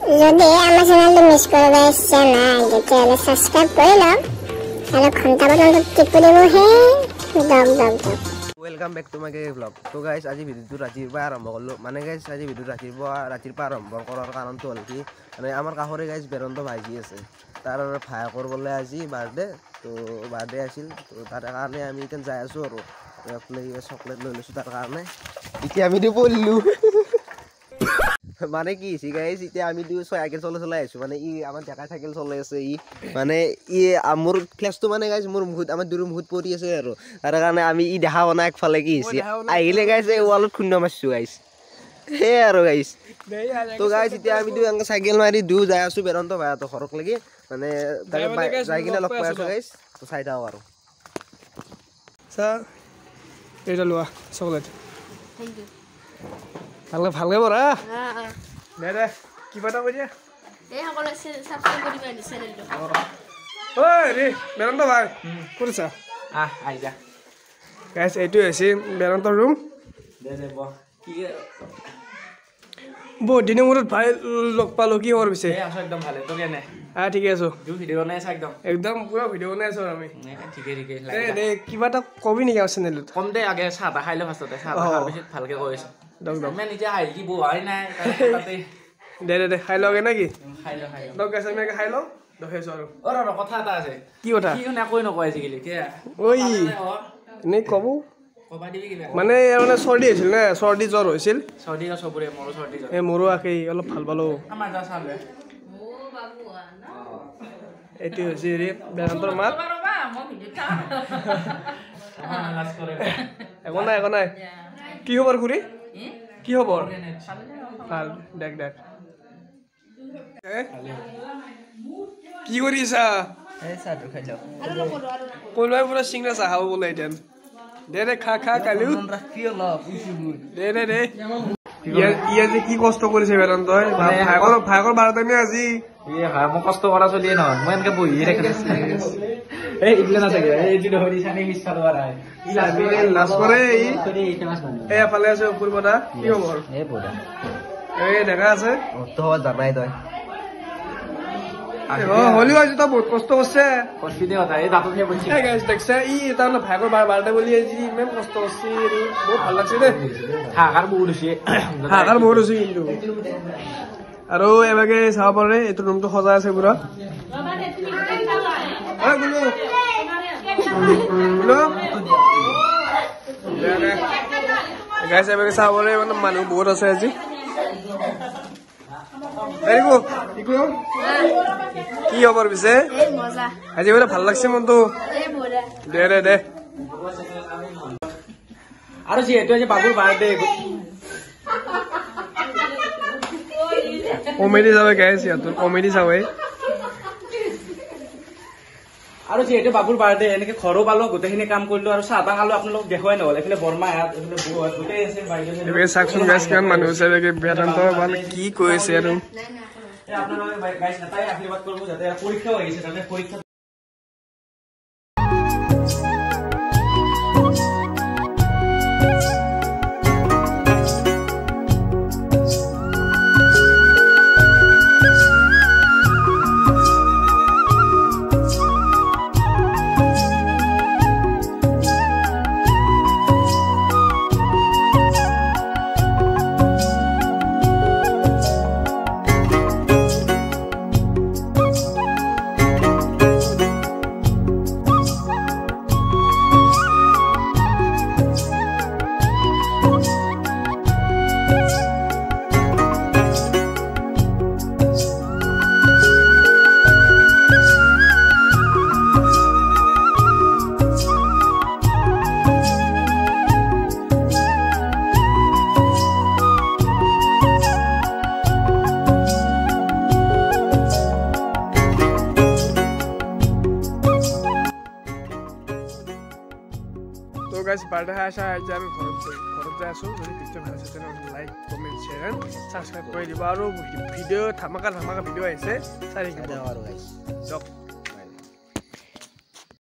যদি আমার চ্যানেলটা মিস করে দেন না তাহলে সাবস্ক্রাইব করে নাও আর ঘন্টা বাটনটো টিপি দিব হে দম দম দম welcome back to my blog তো গাইস আজি ভিডিওটো ৰাতিৰ পৰা আৰম্ভ কৰিলো মানে গাইস আজি ভিডিওটো ৰাতিৰ পৰা আৰম্ভ কৰাৰ কাৰণটো হ'ল কি মানে আমাৰ কাষৰে গাইস বেৰন্ত ভাইজি আছে তাৰ ভাইকৰ বলে আজি বাৰ্থডে তো বাৰ্থডে আছিল তো তাৰ কাৰণে আমি এতিয়া যাই আছো আৰু চকলেট লৈ লৈছো তাৰ কাৰণে এতিয়া আমি দি বললো মানে কি হৈছে গাইস এতিয়া আমি দুই সাইকেল চলাই আছো মানে ই আমাৰ ঢাকা সাইকেল চলাই আছে ই মানে ই মোৰ ফ্লেশটো মানে গাইস মোৰ মুহূৰ্ত আমাৰ দুৰ মুহূৰ্ত পৰি আছে আৰু তাৰ কাৰণে আমি ই দেখা বনা একফালে কি হৈছে আহিলে গাইস এই ওয়ালত খুন্দ মাৰছো গাইস হে আৰু গাইস তো গাইস এতিয়া আমি দুই সাইকেল মাৰি দুই যাই আছো বেৰন্ত ভাইটো ঘৰক লাগি মানে যাই কিনে লগ পাই আছো গাইস তো চাই দাও আৰু স্যাৰ এটা লোৱা চকলেট থ্যাংক ইউ ভালকে বৰা দে দে কিবা এটা কৈ দিয়া এই সকলো সাবস্ক্ৰাইব কৰিবা চেনেলটো ঐ ৰে বেৰন্ত ভাই ক'ত আছা আহি যা গাইস এইটো আছে বেৰন্ত ৰুম দে দে ব কি বহুত দিনৰ মূৰত ভাই লগ পালো কি খবৰ পিছে আছো একদম ভালে তো কেনে ঠিকে আছো দুই ভিডিও বনাই আছে একদম পুৰা ভিডিও বনাই আছো আমি ঠিকে ঠিকে দে কিবা এটা কবি নেকি আমাৰ চেনেলত কম দে আগে চাহ খাই ল ফাৰ্ষ্টতে চাহ খাই পিছত ভালকে কৈছো দক দক মই নিজে আহি কি বহাই নাই তাতে দে খাই লগে নেকি খাই ল দক গাইছ আমি খাই লওঁ দহেছো আৰু ৰ কথা এটা আছে কি কথা কি না কৈ নকয় আজিকালি কে ঐ এনেই ক'ব কবা দিবি কিবা মানে মানে চৰ্দি হৈছিল নে চৰ্দি জ্বৰ হৈছিল চৰ্দি চবৰে মোৰো চৰ্দি এই মোৰো আকেই অলপ ভাল পালো আমাৰ যা চালে এইটো হৈছে ৰে বেৰন্তৰ মাত একো নাই কি খবৰ খুৰী কি খবৰ ভাল দেখ কি কৰি আছা কোনোবাই পুৰা চিংৰা চাহ খাব বোলে এতিয়া দে খা কালিও দে ইয়াৰ যে কি কষ্ট কৰিছে বেৰন্তই ভাগৰ বাৰটানে আজি মই কষ্ট কৰা চলিয়ে নহয় মই এনেকে বহিয়ে ৰাখি এই ইগলে না থাকে এই যে ধৰি চানি মিছ কৰা লাজ কৰে এই এফালে আছে পূৰ্বদা কি খবৰ এই বড়া এই দেখা আছে তো জানাই তই হলিও আজি তই বহুত কষ্ট কৰিছে কষ্ট দিয়ে কথা এই দাঁতত বলছি দেখছে ই তাৰমানে ভাগৰ বাৰটা বুলি আজি ইমান কষ্ট কৰিছে বহুত ভাল লাগছে দে হাহাকাৰ বহুত হৈছে কিন্তু আৰু এবাগে চাব পাৰে এইটো ৰুমটো সজাই আছে পুৰা গাইছে এবাগে চাব পাৰে মানে মানুহ বহুত আছে আজি কি খবৰ পিছে আজি বোলে ভাল লাগছে মনটো দে আৰু যিহেতু আজি বাবুৰ বাৰ্থডে কমেডি চাবে গাইছে সিহঁতৰ কমেডি চাবে আৰু যিহেতু বাবুৰ বাৰ্থডে এনেকে ঘৰো পালো গোটেইখিনি কাম কৰিলো আৰু চাহ খালো আপোনালোক দেখুৱাই নহ'ল এইফালে বৰমা গোটেই আছে এইবাগে চাওকচোন গাইছ কিমান মানুহ আছে এইবাগে বেদান্ত মানে কি কৈ আছে আৰু আপোনালোকে গাইছ এটাই আশীৰ্বাদ কৰিব যাতে পৰীক্ষাও আহিছে তাতে পৰীক্ষা গাইছ বাৰ্থডে আসা যে আমি ঘৰত যাই আছো যদি ভিডিঅ' ভাল আছে তেনেহ'লে লাইক কমেণ্ট শ্বেয়াৰ ছাবস্ক্ৰাইব কৰি দিব আৰু ভিডিঅ' ধামাকা ভিডিঅ' আহিছে চাই থাকিব আৰু গাইছ